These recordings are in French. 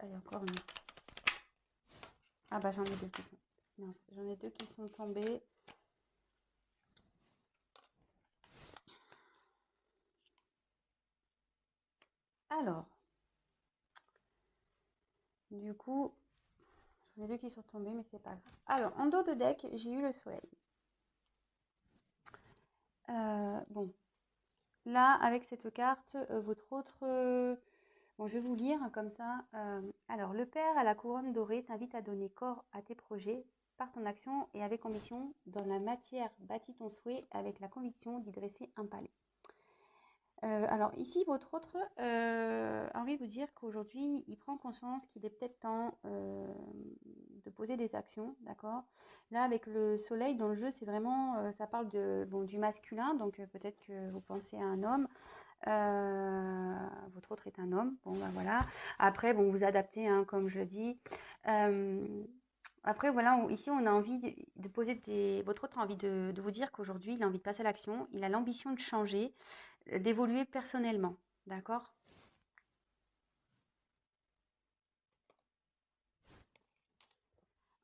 Ah, il y a encore une. Ah bah j'en ai deux qui sont. Mince, j'en ai deux qui sont tombés. Alors, du coup, j'en ai deux qui sont tombés, mais c'est pas grave. Alors, en dos de deck, j'ai eu le soleil. Bon, là, avec cette carte, votre autre... bon, je vais vous lire comme ça. Alors, le père à la couronne dorée t'invite à donner corps à tes projets par ton action et avec ambition. Dans la matière, bâtis ton souhait avec la conviction d'y dresser un palais. Alors ici, votre autre a envie de vous dire qu'aujourd'hui, il prend conscience qu'il est peut-être temps de poser des actions, d'accord? Là, avec le soleil dans le jeu, c'est vraiment, ça parle du masculin, donc peut-être que vous pensez à un homme. Votre autre est un homme, bon ben voilà. Après, bon, vous adaptez, hein, comme je le dis. Après, voilà, ici, on a envie de poser des... Votre autre a envie de vous dire qu'aujourd'hui, il a envie de passer à l'action, il a l'ambition de changer, d'évoluer personnellement, d'accord?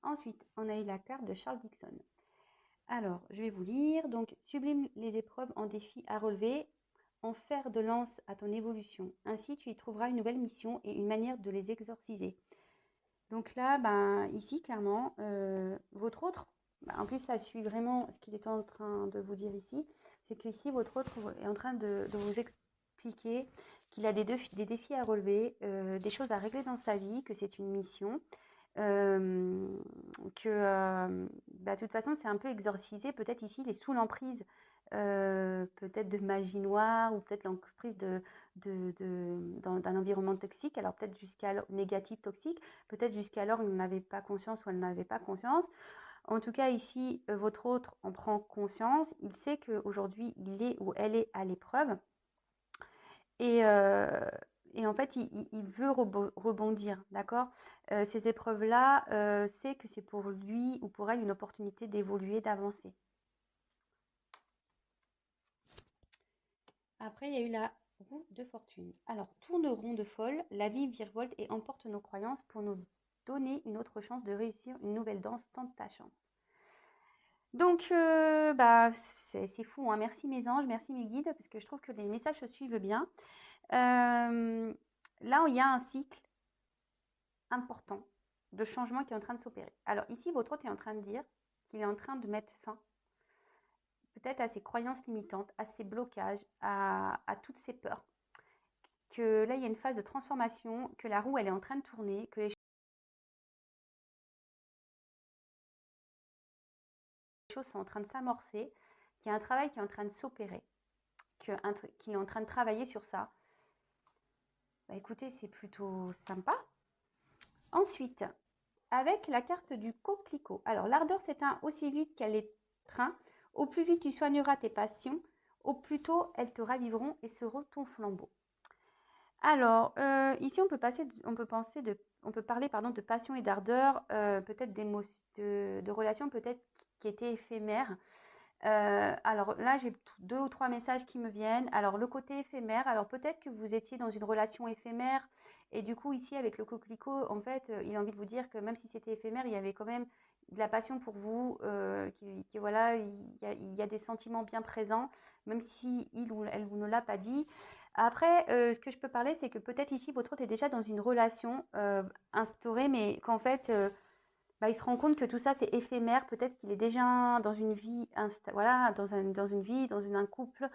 Ensuite, on a eu la carte de Charles Dixon. Alors, je vais vous lire. Donc, sublime les épreuves en défis à relever, en fer de lance à ton évolution. Ainsi, tu y trouveras une nouvelle mission et une manière de les exorciser. Donc là, ben, ici, clairement, votre autre, ben, en plus, ça suit vraiment ce qu'il est en train de vous dire ici, c'est qu'ici, votre autre est en train de vous expliquer qu'il a des défis à relever, des choses à régler dans sa vie, que c'est une mission, bah, de toute façon, c'est un peu exorcisé. Peut-être ici, il est sous l'emprise peut-être de magie noire ou peut-être l'emprise d'un environnement toxique. Alors peut-être jusqu'alors négatif, toxique. Peut-être jusqu'alors, il n'en avait pas conscience ou elle n'avait pas conscience. En tout cas, ici, votre autre en prend conscience. Il sait qu'aujourd'hui, il est ou elle est à l'épreuve. Et, en fait, il veut rebondir, d'accord? Ces épreuves-là, c'est que c'est pour lui ou pour elle une opportunité d'évoluer, d'avancer. Après, il y a eu la roue de fortune. Alors, tourne rond de folle, la vie virevolte et emporte nos croyances pour nous donner une autre chance de réussir une nouvelle danse. Tente ta chance. Donc, bah, c'est fou, hein. Merci mes anges, merci mes guides, parce que je trouve que les messages se suivent bien. Là, il y a un cycle important de changement qui est en train de s'opérer. Alors ici, votre hôte est en train de dire qu'il est en train de mettre fin peut-être à ses croyances limitantes, à ses blocages, à toutes ses peurs. Que là, il y a une phase de transformation, que la roue, elle est en train de tourner, que les choses sont en train de s'amorcer, qu'il y a un travail qui est en train de s'opérer, qu'il est en train de travailler sur ça. Bah, écoutez, c'est plutôt sympa. Ensuite, avec la carte du coquelicot. Alors, l'ardeur s'éteint aussi vite qu'elle étreint. Au plus vite tu soigneras tes passions, au plus tôt elles te raviveront et seront ton flambeau. Alors, ici, on peut parler de passion et d'ardeur, peut-être de relations peut-être qui étaient éphémères. Alors là, j'ai 2 ou 3 messages qui me viennent. Alors, le côté éphémère, alors peut-être que vous étiez dans une relation éphémère et du coup, ici, avec le coquelicot, en fait, il a envie de vous dire que même si c'était éphémère, il y avait quand même de la passion pour vous, voilà, il y a des sentiments bien présents, même si il ou elle vous ne l'a pas dit. Après, ce que je peux parler, c'est que peut-être ici, votre autre est déjà dans une relation instaurée, mais qu'en fait, bah, il se rend compte que tout ça, c'est éphémère. Peut-être qu'il est déjà dans une vie, voilà, dans un couple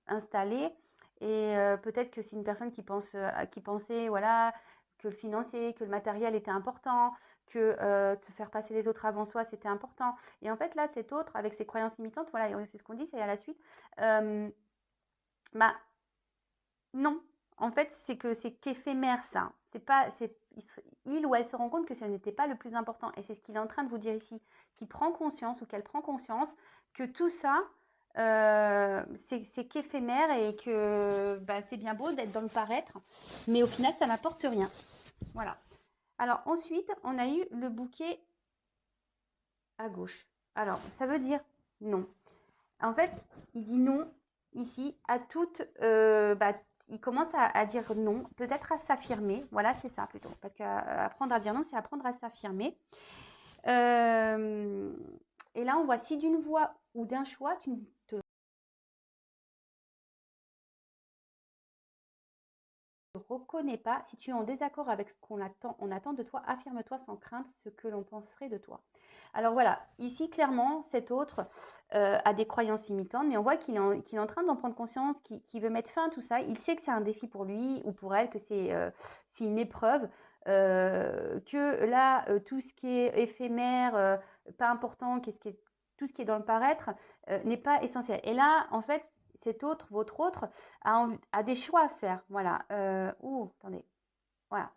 installé. Et peut-être que c'est une personne qui pensait, voilà, que le financier, que le matériel était important, que de faire passer les autres avant soi, c'était important. Et en fait, là, cet autre, avec ses croyances limitantes, voilà, c'est ce qu'on dit, c'est à la suite. Bah, non, en fait, c'est qu'éphémère ça. C'est pas, c'est, il ou elle se rend compte que ce n'était pas le plus important. Et c'est ce qu'il est en train de vous dire ici, qu'il prend conscience ou qu'elle prend conscience que tout ça, c'est qu'éphémère et que bah, c'est bien beau d'être dans le paraître, mais au final, ça n'apporte rien. Voilà. Alors ensuite, on a eu le bouquet à gauche. Alors, ça veut dire non. En fait, il dit non ici à toute... il commence à dire non, peut-être à s'affirmer. Voilà, c'est ça plutôt. Parce qu'apprendre à dire non, c'est apprendre à s'affirmer. Et là, on voit si d'une voix ou d'un choix, tu ne te reconnais pas, si tu es en désaccord avec ce qu'on attend, on attend de toi, affirme-toi sans crainte ce que l'on penserait de toi. Alors voilà, ici clairement, cet autre a des croyances limitantes, mais on voit qu'il est en train d'en prendre conscience, qu'il veut mettre fin à tout ça. Il sait que c'est un défi pour lui ou pour elle, que c'est une épreuve, que là, tout ce qui est éphémère, pas important, tout ce qui est dans le paraître, n'est pas essentiel. Et là, en fait, votre autre, a des choix à faire. Voilà. Attendez. Voilà.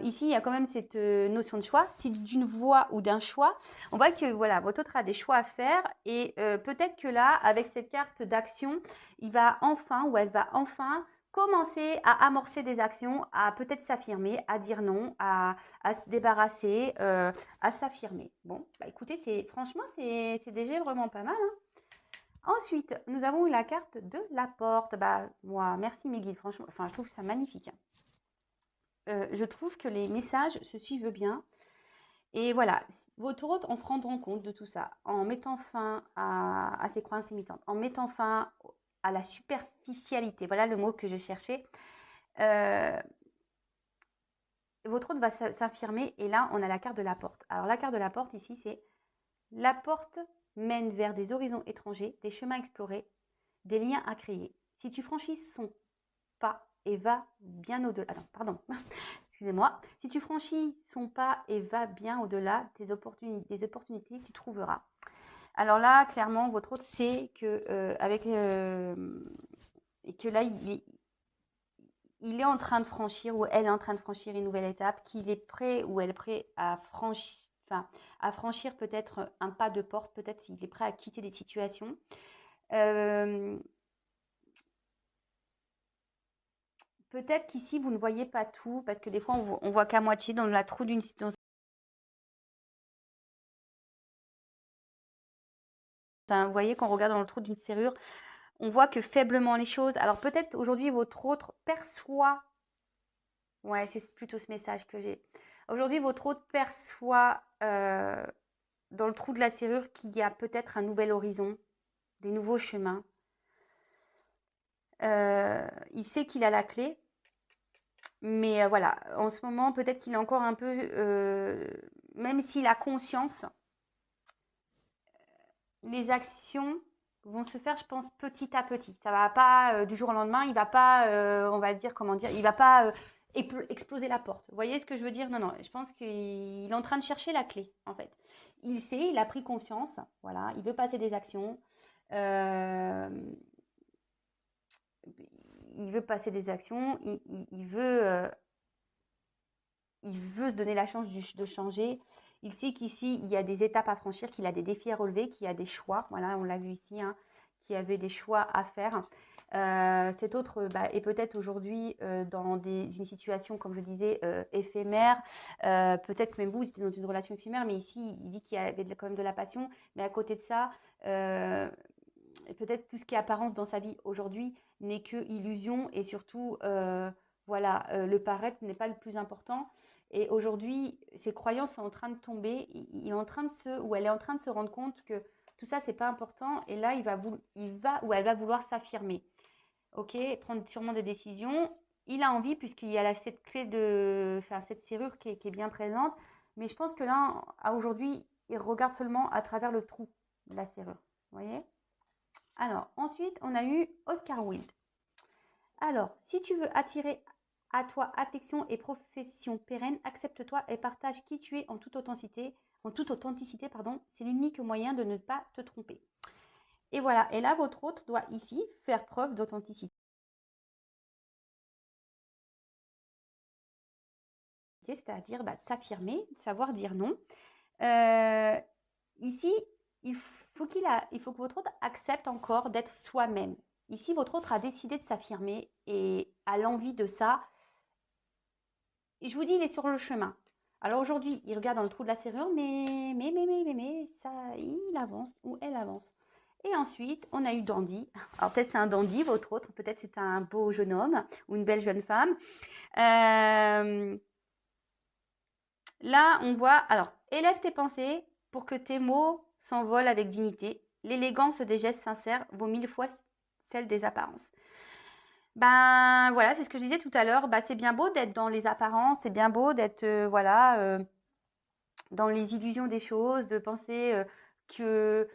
Ici, il y a quand même cette notion de choix. Si d'une voix ou d'un choix, on voit que voilà, votre autre a des choix à faire et peut-être que là, avec cette carte d'action, il va enfin ou elle va enfin commencer à amorcer des actions, à peut-être s'affirmer, à dire non, à se débarrasser, à s'affirmer. Bon, bah écoutez, franchement, c'est déjà vraiment pas mal, hein. Ensuite, nous avons la carte de la porte. Bah, moi, merci mes guides, franchement, enfin, je trouve ça magnifique. Je trouve que les messages se suivent bien. Et voilà, votre hôte, en se rendant compte de tout ça, en mettant fin à ses croyances limitantes, en mettant fin à la superficialité, voilà le mot que je cherchais, votre hôte va s'affirmer. Et là, on a la carte de la porte. Alors, la carte de la porte, ici, c'est la porte mène vers des horizons étrangers, des chemins explorés, des liens à créer. Si tu franchis son pas et va bien au-delà. Attends, pardon. Excusez-moi. Si tu franchis son pas et va bien au-delà des opportunités que tu trouveras. Alors là, clairement, votre hôte sait que que là, il est en train de franchir ou elle est en train de franchir une nouvelle étape, qu'il est prêt ou elle est prêt à franchir peut-être un pas de porte, peut-être qu'il est prêt à quitter des situations. Peut-être qu'ici, vous ne voyez pas tout, parce que des fois, on voit qu'à moitié dans la trou d'une situation. Vous voyez, quand on regarde dans le trou d'une serrure, on voit que faiblement les choses. Alors peut-être aujourd'hui, votre autre perçoit, ouais, c'est plutôt ce message que j'ai. Aujourd'hui, votre autre perçoit dans le trou de la serrure qu'il y a peut-être un nouvel horizon, des nouveaux chemins. Il sait qu'il a la clé, mais voilà, en ce moment, peut-être qu'il est encore un peu, même s'il a conscience, les actions vont se faire, je pense, petit à petit. Ça va pas du jour au lendemain. Il va pas, on va dire, comment dire, il va pas exploser la porte. Vous voyez ce que je veux dire? Non, non. Je pense qu'il est en train de chercher la clé, en fait. Il sait, il a pris conscience. Voilà, il veut passer des actions. Il veut passer des actions. Il veut se donner la chance de changer. Il sait qu'ici, il y a des étapes à franchir, qu'il a des défis à relever, qu'il y a des choix. Voilà, on l'a vu ici, hein, qu'il y avait des choix à faire. Cet autre est peut-être aujourd'hui dans une situation, comme je disais, éphémère. Peut-être même vous étiez dans une relation éphémère, mais ici, il dit qu'il y avait quand même de la passion. Mais à côté de ça, peut-être tout ce qui est apparence dans sa vie aujourd'hui n'est que illusion et surtout, voilà, le paraître n'est pas le plus important. Et aujourd'hui, ses croyances sont en train de tomber. Il est en train ou elle est en train de se rendre compte que tout ça, c'est pas important. Et là, il va ou elle va vouloir s'affirmer. Ok, prendre sûrement des décisions. Il a envie puisqu'il y a cette clé cette serrure qui est bien présente. Mais je pense que là, aujourd'hui, il regarde seulement à travers le trou de la serrure. Vous voyez? Alors, ensuite, on a eu Oscar Wilde. Alors, si tu veux attirer à toi affection et profession pérenne, accepte-toi et partage qui tu es en toute authenticité, pardon. C'est l'unique moyen de ne pas te tromper. Et voilà. Et là, votre hôte doit ici faire preuve d'authenticité, c'est-à-dire s'affirmer, savoir dire non. Ici, il faut que votre hôte accepte encore d'être soi-même. Ici, votre autre a décidé de s'affirmer et a l'envie de ça. Et je vous dis, il est sur le chemin. Alors aujourd'hui, il regarde dans le trou de la serrure, mais ça, il avance ou elle avance. Et ensuite, on a eu Dandy. Alors peut-être c'est un dandy, votre autre, peut-être c'est un beau jeune homme ou une belle jeune femme. Là, on voit, alors, élève tes pensées pour que tes mots s'envolent avec dignité. L'élégance des gestes sincères vaut 1000 fois celle des apparences. Ben voilà, c'est ce que je disais tout à l'heure. Ben, c'est bien beau d'être dans les apparences, c'est bien beau d'être voilà, dans les illusions des choses, de penser que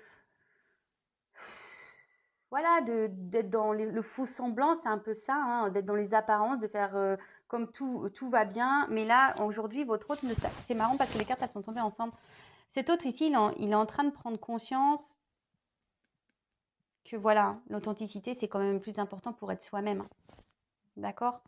voilà, d'être dans le faux semblant, c'est un peu ça, hein, d'être dans les apparences, de faire comme tout va bien. Mais là, aujourd'hui, votre autre, c'est marrant parce que les cartes, elles sont tombées ensemble. Cet autre ici, il est en train de prendre conscience que voilà, l'authenticité, c'est quand même plus important pour être soi-même. D'accord.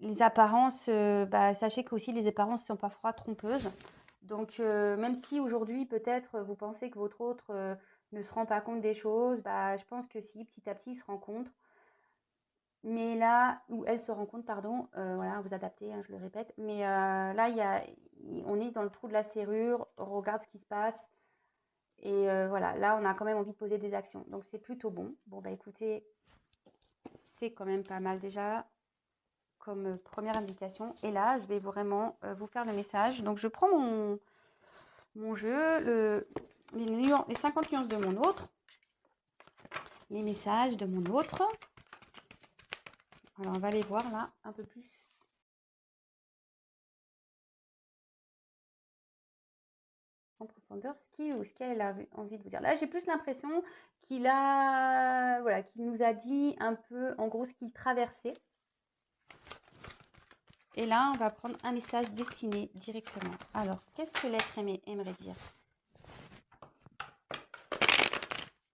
Les apparences, bah, sachez qu'aussi les apparences sont parfois trompeuses. Donc, même si aujourd'hui, peut-être, vous pensez que votre autre ne se rend pas compte des choses, bah, je pense que si, petit à petit, il se rend compte. Mais là, où elle se rend compte, pardon, voilà, vous adaptez, hein, je le répète. Mais là, on est dans le trou de la serrure, on regarde ce qui se passe. Et voilà, là, on a quand même envie de poser des actions. Donc, c'est plutôt bon. Bon, bah écoutez, c'est quand même pas mal déjà comme première indication. Et là, je vais vraiment vous faire le message. Donc, je prends mon jeu, les 50 nuances de mon autre, les messages de mon autre. Alors, on va les voir là un peu plus en profondeur, ce qu'elle a envie de vous dire. Là, j'ai plus l'impression qu'il voilà, qu'il nous a dit un peu, en gros, ce qu'il traversait. Et là, on va prendre un message destiné directement. Alors, qu'est-ce que l'être aimé aimerait dire?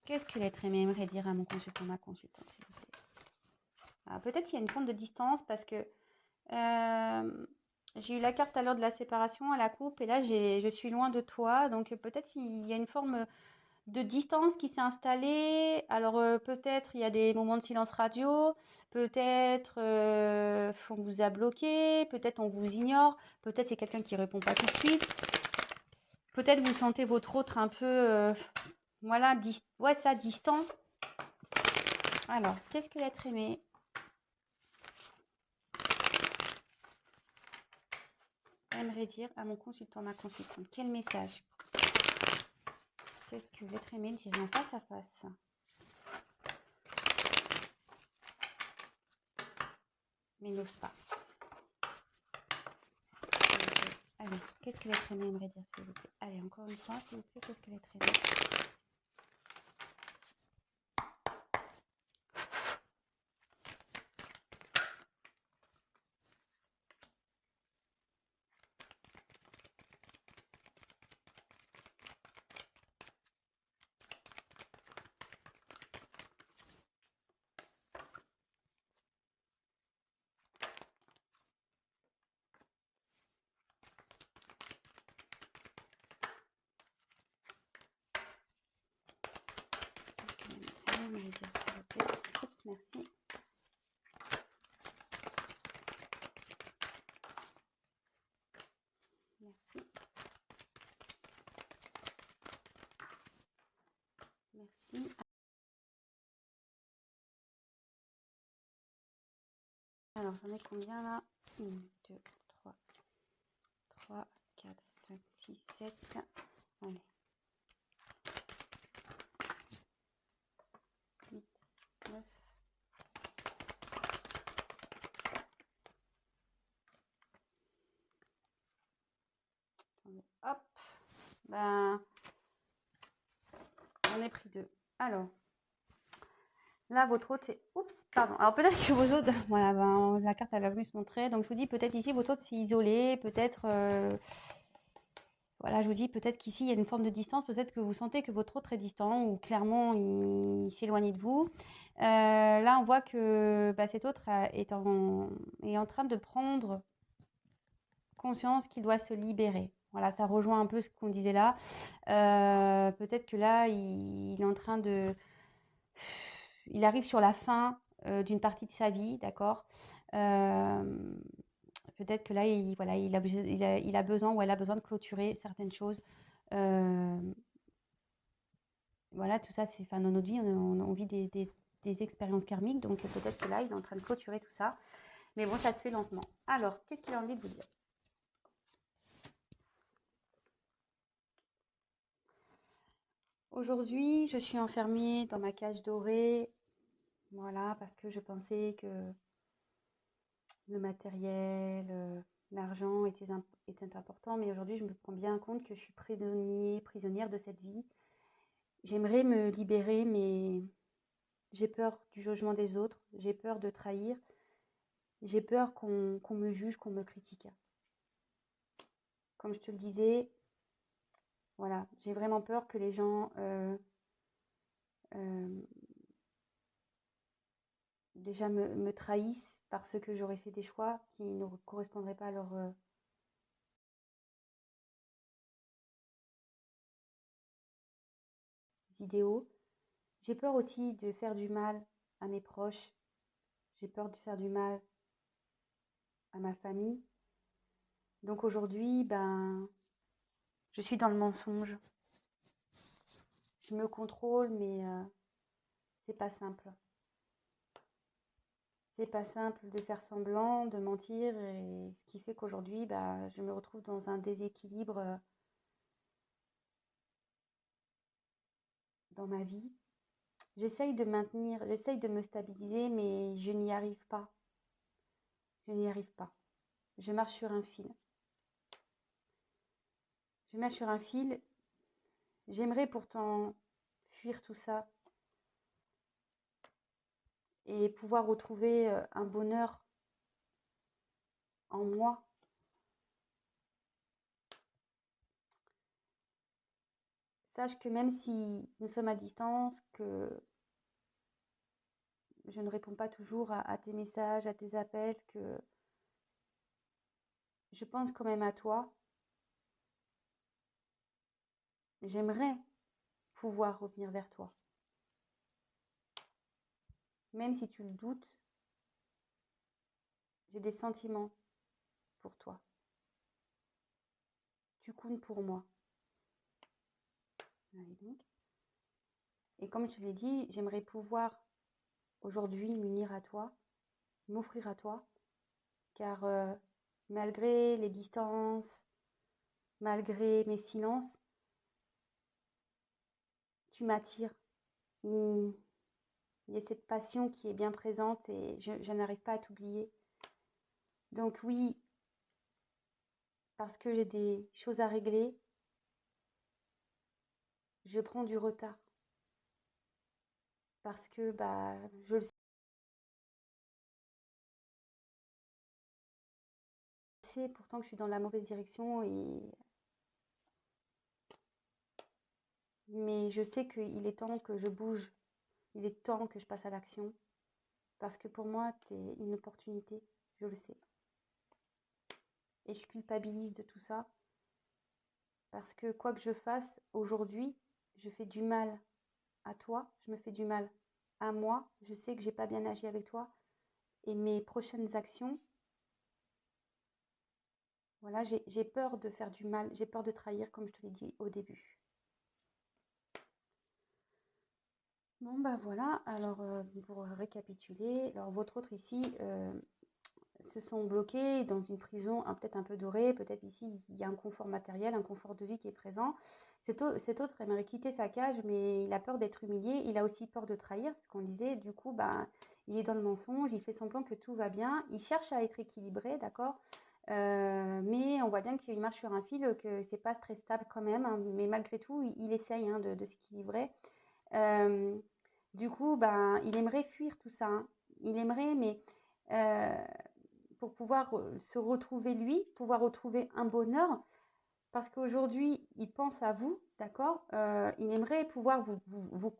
Qu'est-ce que l'être aimé aimerait dire à mon consultant, ma consultante, s'il vous plaît? Peut-être qu'il y a une forme de distance parce que j'ai eu la carte à l'heure de la séparation, à la coupe, et là, je suis loin de toi. Donc, peut-être il y a une forme de distance qui s'est installée. Alors, peut-être il y a des moments de silence radio. Peut-être on vous a bloqué. Peut-être on vous ignore. Peut-être c'est quelqu'un qui répond pas tout de suite. Peut-être vous sentez votre autre un peu, voilà, ouais, ça, distant. Alors, qu'est-ce que l'être aimé aimerait dire à mon consultant, ma consultante? Quel message? Qu'est-ce que l'être aimé dirait en face à face? Mais il n'ose pas. Allez, qu'est-ce que l'être aimé aimerait dire, s'il vous plaît? Allez, encore une fois, s'il vous plaît, qu'est-ce que l'être aimé? Aimerait dire, s'il vous plaît. Oups, merci. Merci. Merci. Alors, j'en ai combien là? 1, 2, 3, 3, 4, 5, 6, 7. Allez. 8, 9. Attendez, hop. Ben, j'en ai pris 2. Alors, là, votre hôte, c'est... Oups, pardon. Alors, peut-être que vos hôtes... Voilà, ben, la carte, elle a venu se montrer. Donc, je vous dis, peut-être ici, votre hôte s'est isolé. Peut-être... Voilà, je vous dis, peut-être qu'ici, il y a une forme de distance. Peut-être que vous sentez que votre autre est distant ou clairement, il s'éloigne de vous. Là, on voit que bah, cet autre est en train de prendre conscience qu'il doit se libérer. Voilà, ça rejoint un peu ce qu'on disait là. Peut-être que là, il est en train de... Il arrive sur la fin d'une partie de sa vie, d'accord. Peut-être que là, voilà, il a besoin ou elle a besoin de clôturer certaines choses. Voilà, tout ça, c'est, enfin, dans notre vie, on vit des expériences karmiques, donc peut-être que là, il est en train de clôturer tout ça. Mais bon, ça se fait lentement. Alors, qu'est-ce qu'il a envie de vous dire? Aujourd'hui, je suis enfermée dans ma cage dorée, voilà, parce que je pensais que le matériel, l'argent était important, mais aujourd'hui, je me prends bien compte que je suis prisonnière de cette vie. J'aimerais me libérer, mais j'ai peur du jugement des autres, j'ai peur de trahir, j'ai peur qu'on me juge, qu'on me critique. Comme je te le disais, voilà, j'ai vraiment peur que les gens euh, déjà me trahissent parce que j'aurais fait des choix qui ne correspondraient pas à leurs idéaux. J'ai peur aussi de faire du mal à mes proches. J'ai peur de faire du mal à ma famille. Donc aujourd'hui, ben, je suis dans le mensonge. Je me contrôle, mais c'est pas simple. C'est pas simple de faire semblant, de mentir, et ce qui fait qu'aujourd'hui, bah, je me retrouve dans un déséquilibre dans ma vie. J'essaye de maintenir, j'essaye de me stabiliser, mais je n'y arrive pas. Je n'y arrive pas. Je marche sur un fil. Je marche sur un fil. J'aimerais pourtant fuir tout ça et pouvoir retrouver un bonheur en moi. Sache que même si nous sommes à distance, que je ne réponds pas toujours à tes messages, à tes appels, que je pense quand même à toi. J'aimerais pouvoir revenir vers toi. Même si tu le doutes, j'ai des sentiments pour toi. Tu comptes pour moi. Allez donc. Et comme je te l'ai dit, j'aimerais pouvoir aujourd'hui m'unir à toi, m'offrir à toi, car malgré les distances, malgré mes silences, tu m'attires. Il y a cette passion qui est bien présente et je n'arrive pas à t'oublier. Donc oui, parce que j'ai des choses à régler, je prends du retard. Parce que bah, je le sais pourtant que je suis dans la mauvaise direction, mais je sais qu'il est temps que je bouge, il est temps que je passe à l'action. Parce que pour moi, tu es une opportunité, je le sais. Et je culpabilise de tout ça. Parce que quoi que je fasse aujourd'hui, je fais du mal à toi, je me fais du mal à moi. Je sais que j'ai pas bien agi avec toi. Et mes prochaines actions, voilà, j'ai peur de faire du mal, j'ai peur de trahir, comme je te l'ai dit au début. Bon, bah voilà, alors pour récapituler, alors votre autre ici se sont bloqués dans une prison peut-être un peu dorée, peut-être ici il y a un confort matériel, un confort de vie qui est présent. Cet autre aimerait quitter sa cage, mais il a peur d'être humilié, il a aussi peur de trahir, ce qu'on disait, du coup, bah, il est dans le mensonge, il fait semblant que tout va bien, il cherche à être équilibré, d'accord. Mais on voit bien qu'il marche sur un fil, que c'est pas très stable quand même, hein, mais malgré tout, il essaye hein, de s'équilibrer. Euh, du coup, ben, il aimerait fuir tout ça, hein. Il aimerait, mais euh, pour pouvoir se retrouver lui, pouvoir retrouver un bonheur, parce qu'aujourd'hui, il pense à vous, d'accord. Il aimerait pouvoir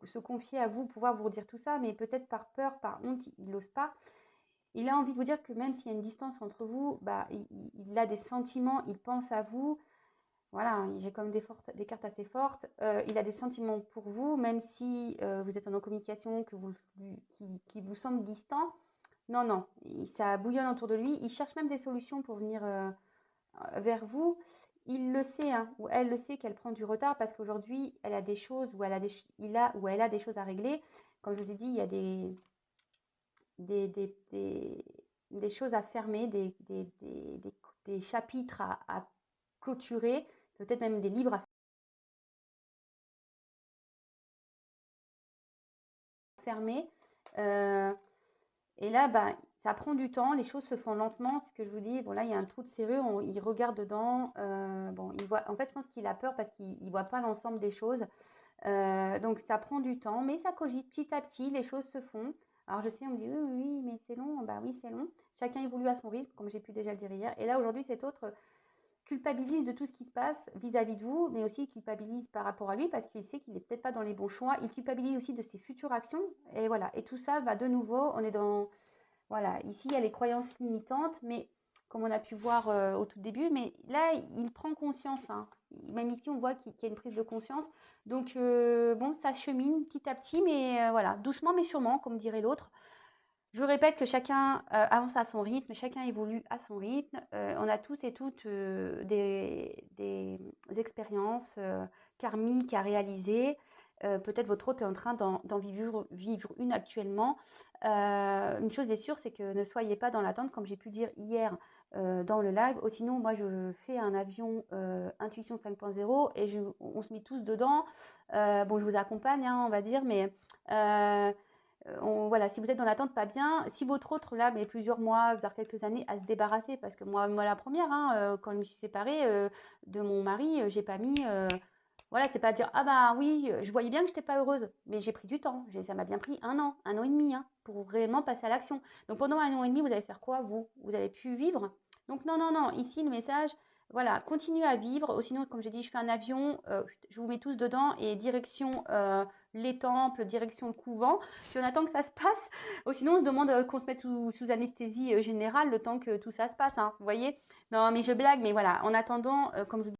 se confier à vous, pouvoir vous dire tout ça, mais peut-être par peur, par honte, il n'ose pas. Il a envie de vous dire que même s'il y a une distance entre vous, bah, il a des sentiments, il pense à vous. Voilà, j'ai comme des cartes assez fortes. Il a des sentiments pour vous, même si vous êtes en communication, qui vous semble distant. Non, non, ça bouillonne autour de lui. Il cherche même des solutions pour venir vers vous. Il le sait, hein, ou elle le sait qu'elle prend du retard parce qu'aujourd'hui, elle a des choses ou elle a des choses à régler. Comme je vous ai dit, il y a des, des, des, des choses à fermer, des chapitres à clôturer, peut-être même des livres à fermer. Euh, Et là, bah, ça prend du temps, les choses se font lentement. Ce que je vous dis, bon là, il y a un trou de serrure, il regarde dedans. Bon, il voit, en fait, je pense qu'il a peur parce qu'il ne voit pas l'ensemble des choses. Donc, ça prend du temps, mais ça cogite petit à petit, les choses se font. Alors, je sais, on me dit, oui, oui, mais c'est long. Bah oui, c'est long. Chacun évolue à son rythme, comme j'ai pu déjà le dire hier. Et là, aujourd'hui, cet autre culpabilise de tout ce qui se passe vis-à-vis de vous, mais aussi culpabilise par rapport à lui parce qu'il sait qu'il n'est peut-être pas dans les bons choix. Il culpabilise aussi de ses futures actions. Et voilà. Et tout ça, va de nouveau, on est dans voilà, ici il y a les croyances limitantes, mais comme on a pu voir au tout début, mais là il prend conscience, hein. Même ici on voit qu'il y a une prise de conscience. Donc bon, ça chemine petit à petit, mais voilà, doucement mais sûrement, comme dirait l'autre. Je répète que chacun avance à son rythme, chacun évolue à son rythme. On a tous et toutes des expériences karmiques à réaliser. Peut-être votre hôte est en train d'en vivre une actuellement. Une chose est sûre, c'est que ne soyez pas dans l'attente, comme j'ai pu dire hier dans le live. Ou sinon, moi, je fais un avion Intuition 5.0 et on se met tous dedans. Bon, je vous accompagne, hein, on va dire, mais voilà, si vous êtes dans l'attente, pas bien. Si votre autre, là, met plusieurs mois, voire quelques années à se débarrasser, parce que moi la première, hein, quand je me suis séparée de mon mari, j'ai pas mis. Voilà, c'est pas dire, ah bah oui, je voyais bien que je n'étais pas heureuse, mais j'ai pris du temps. Ça m'a bien pris un an et demi, hein, pour réellement passer à l'action. Donc pendant un an et demi, vous allez faire quoi, vous? Vous avez pu vivre? Donc non, non, non, ici, le message, voilà, continuez à vivre. Ou sinon, comme j'ai dit, je fais un avion, je vous mets tous dedans et direction les temples, direction le couvent. Puis on attend que ça se passe. Ou sinon, on se demande qu'on se mette sous anesthésie générale le temps que tout ça se passe, hein, vous voyez? Non, mais je blague, mais voilà, en attendant, comme je